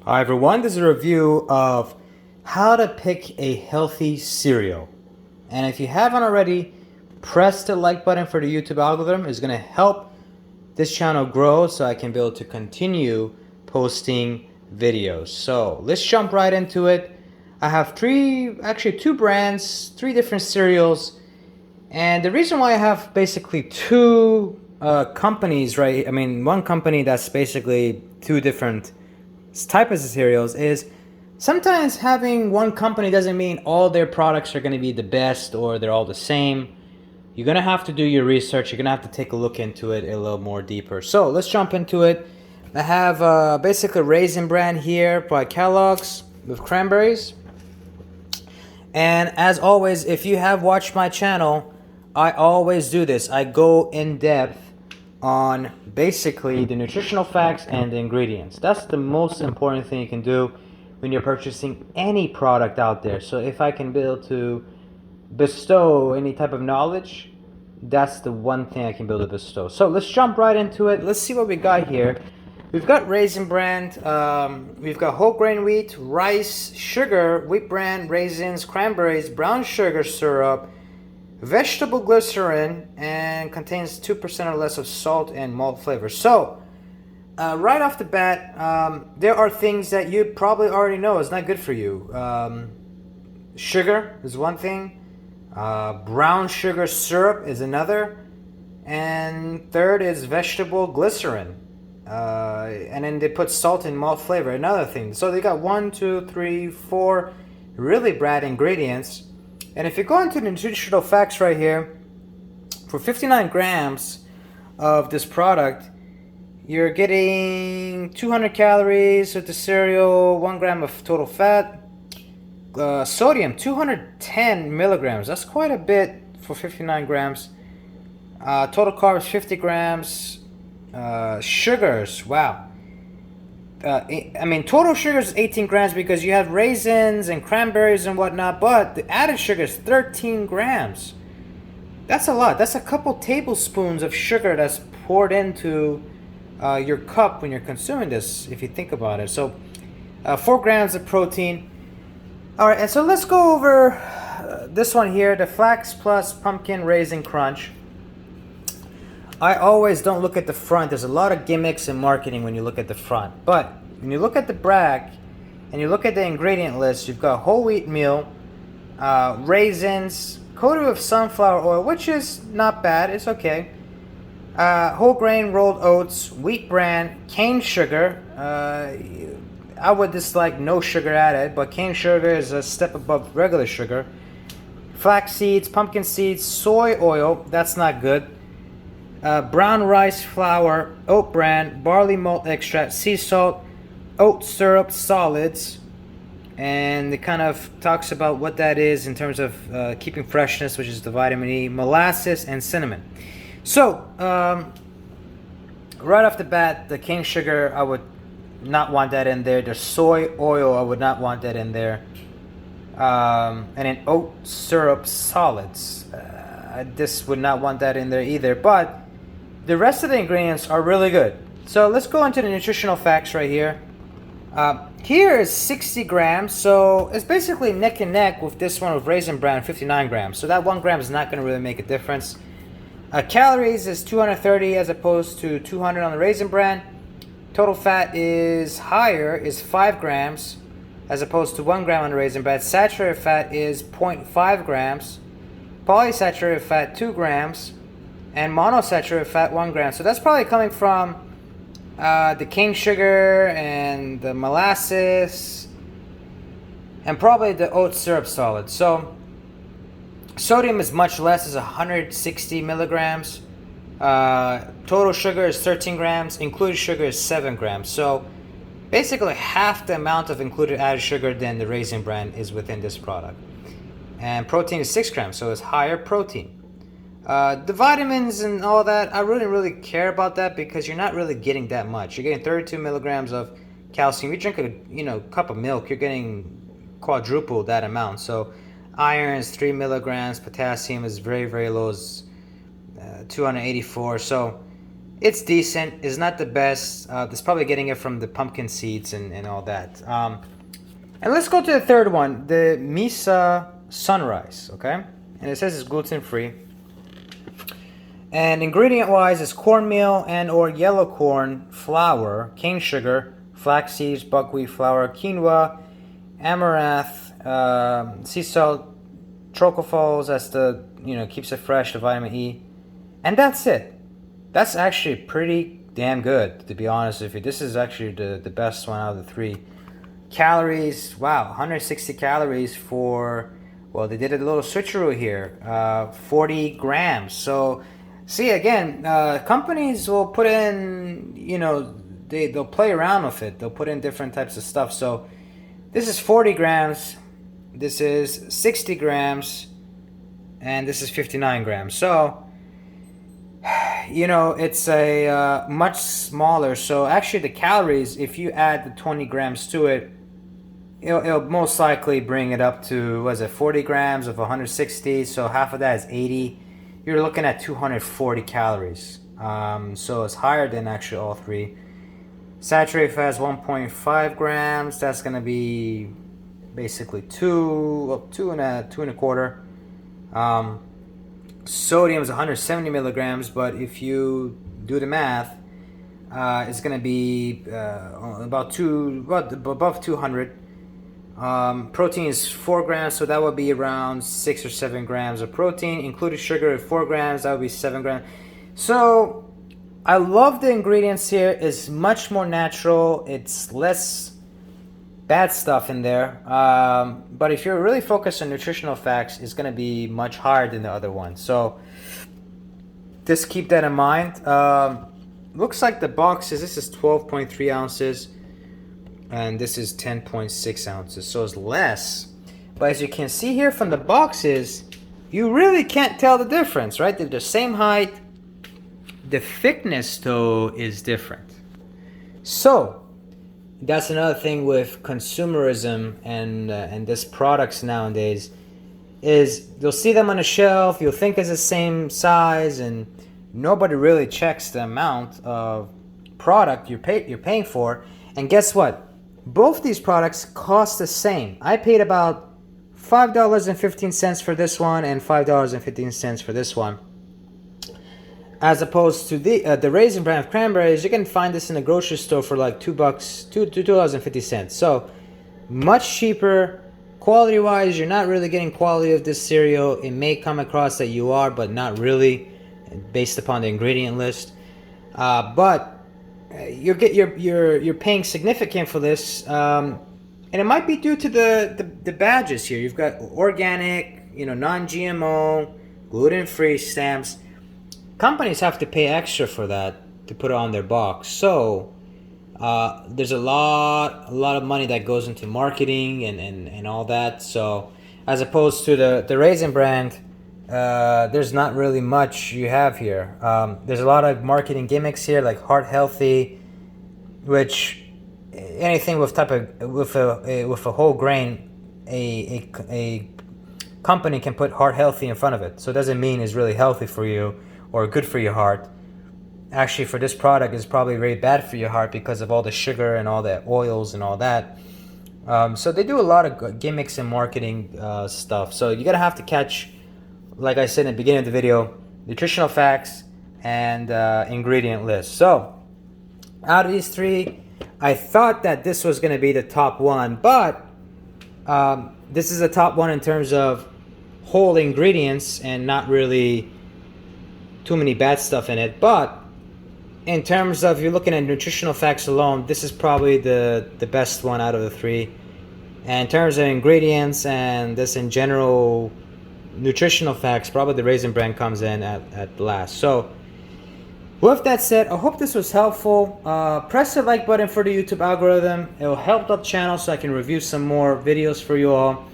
Hi everyone, this is a review of how to pick a healthy cereal. And if you haven't already, press the like button for the YouTube algorithm. It's going to help this channel grow so I can be able to continue posting videos. So let's jump right into it. I have two brands, three different cereals. And the reason why I have basically two companies, right? I mean, one company that's basically two different types of cereals is sometimes having one company doesn't mean all their products are going to be the best or they're all the same. You're going to have to do your research. You're going to have to take a look into it a little more deeper. So let's jump into it. I have basically Raisin Bran here by Kellogg's with cranberries. And as always, if you have watched my channel, I always do this. I go in depth on basically the nutritional facts and the ingredients. That's the most important thing you can do when you're purchasing any product out there. So if I can be able to bestow any type of knowledge, that's the one thing I can be able to bestow. So let's jump right into it. Let's see what we got here. We've got Raisin Bran, we've got whole grain wheat, rice, sugar, wheat bran, raisins, cranberries, brown sugar syrup, vegetable glycerin, and contains 2% or less of salt and malt flavor. So, right off the bat, there are things that you probably already know is not good for you. Sugar is one thing, brown sugar syrup is another, and third is vegetable glycerin. And then they put salt and malt flavor, another thing. So they got 1, 2, 3, 4 really bad ingredients. And if you go into the nutritional facts right here, for 59 grams of this product, you're getting 200 calories with the cereal, 1 gram of total fat, sodium 210 milligrams. That's quite a bit for 59 grams. Total carbs 50 grams. Sugars, wow. I mean, total sugar is 18 grams because you have raisins and cranberries and whatnot, but the added sugar is 13 grams. That's a lot. That's a couple tablespoons of sugar that's poured into your cup when you're consuming this, if you think about it. So, 4 grams of protein. All right, and so let's go over this one here, the Flax Plus Pumpkin Raisin Crunch. I always don't look at the front. There's a lot of gimmicks in marketing when you look at the front. But when you look at the back and you look at the ingredient list, you've got whole wheat meal, raisins, coated with sunflower oil, which is not bad. It's okay. Whole grain rolled oats, wheat bran, cane sugar. I would dislike no sugar added, but cane sugar is a step above regular sugar. Flax seeds, pumpkin seeds, soy oil. That's not good. Brown rice flour, oat bran, barley malt extract, sea salt, oat syrup solids, and it kind of talks about what that is in terms of keeping freshness, which is the vitamin E, molasses, and cinnamon. So, right off the bat, the cane sugar, I would not want that in there. The soy oil, I would not want that in there. And then oat syrup solids, I just would not want that in there either. But the rest of the ingredients are really good. So let's go into the nutritional facts right here. Here is 60 grams, so it's basically neck and neck with this one with Raisin Bran, 59 grams. So that 1 gram is not going to really make a difference. Calories is 230 as opposed to 200 on the Raisin Bran. Total fat is higher, is 5 grams as opposed to 1 gram on the Raisin Bran. Saturated fat is 0.5 grams. Polysaturated fat 2 grams. And monosaturated fat 1 gram. So that's probably coming from the cane sugar and the molasses and probably the oat syrup solid. So sodium is much less, is 160 milligrams. Total sugar is 13 grams. Included sugar is 7 grams. So basically half the amount of included added sugar than the Raisin Bran is within this product. And protein is 6 grams, so it's higher protein. The vitamins and all that, I really care about that because you're not really getting that much. You're getting 32 milligrams of calcium. You drink a cup of milk, you're getting quadruple that amount. So iron is 3 milligrams, potassium is very low, is 284. So It's decent. It's not the best. It's probably getting it from the pumpkin seeds and all that. And let's go to the third one, the Misa Sunrise, okay? And it says it's gluten-free. And ingredient-wise, it's cornmeal and or yellow corn, flour, cane sugar, flax seeds, buckwheat flour, quinoa, amaranth, sea salt, trophophos, that's the, keeps it fresh, the vitamin E. And that's it. That's actually pretty damn good, to be honest with you. This is actually the best one out of the three. Calories, wow, 160 calories for, well, they did a little switcheroo here, 40 grams. So, see, again, companies will put in, they'll play around with it. They'll put in different types of stuff. So, this is 40 grams, this is 60 grams, and this is 59 grams. So, it's a much smaller. So actually the calories, if you add the 20 grams to it, it'll most likely bring it up to, 40 grams of 160. So half of that is 80. You're looking at 240 calories. So it's higher than actually all three. Saturated fat is 1.5 grams. That's going to be basically two and a quarter. Sodium is 170 milligrams, but if you do the math, it's going to be above 200. Protein is 4 grams, so that would be around 6 or 7 grams of protein. Included sugar at 4 grams, that would be 7 grams. So I love the ingredients here. It's much more natural. It's less bad stuff in there, but if you're really focused on nutritional facts, it's going to be much higher than the other one. So just keep that in mind. Looks like the boxes, this is 12.3 ounces and this is 10.6 ounces, so it's less. But as you can see here from the boxes, you really can't tell the difference, right? They're the same height. The thickness though is different. So that's another thing with consumerism and this products nowadays, is you'll see them on the shelf, you'll think it's the same size, and nobody really checks the amount of product you're paying for. And guess what? Both these products cost the same. I paid about $5.15 for this one and $5.15 for this one. As opposed to the Raisin Bran of cranberries, you can find this in the grocery store for like $2.50. So much cheaper. Quality wise, you're not really getting quality of this cereal. It may come across that you are, but not really, based upon the ingredient list. But you're paying significant for this, and it might be due to the badges here. You've got organic, non-GMO, gluten-free stamps. Companies have to pay extra for that to put it on their box. So there's a lot of money that goes into marketing and all that. So as opposed to the Raisin brand, there's not really much you have here. There's a lot of marketing gimmicks here, like heart healthy, which anything with a whole grain, a company can put heart healthy in front of it. So it doesn't mean it's really healthy for you or good for your heart. Actually, for this product, it's probably very bad for your heart because of all the sugar and all the oils and all that. So they do a lot of gimmicks and marketing stuff. So you're gonna have to catch, like I said in the beginning of the video, nutritional facts and ingredient list. So out of these three, I thought that this was gonna be the top one, but this is the top one in terms of whole ingredients and not really too many bad stuff in it. But in terms of, you're looking at nutritional facts alone, this is probably the best one out of the three. And in terms of ingredients and this in general nutritional facts, probably the Raisin brand comes in at last. So with that said, I hope this was helpful. Press the like button for the YouTube algorithm. It will help the channel so I can review some more videos for you all.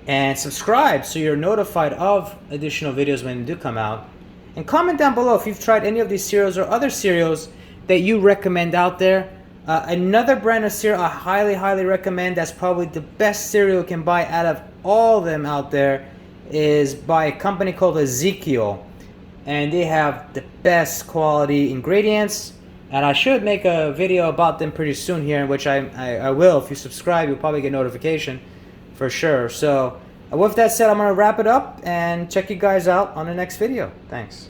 And subscribe so you're notified of additional videos when they do come out. And comment down below if you've tried any of these cereals or other cereals that you recommend out there. Another brand of cereal I highly recommend, that's probably the best cereal you can buy out of all of them out there, is by a company called Ezekiel. and they have the best quality ingredients. And I should make a video about them pretty soon here, in which I will. If you subscribe, you'll probably get notification for sure. So with that said, I'm going to wrap it up and check you guys out on the next video. Thanks.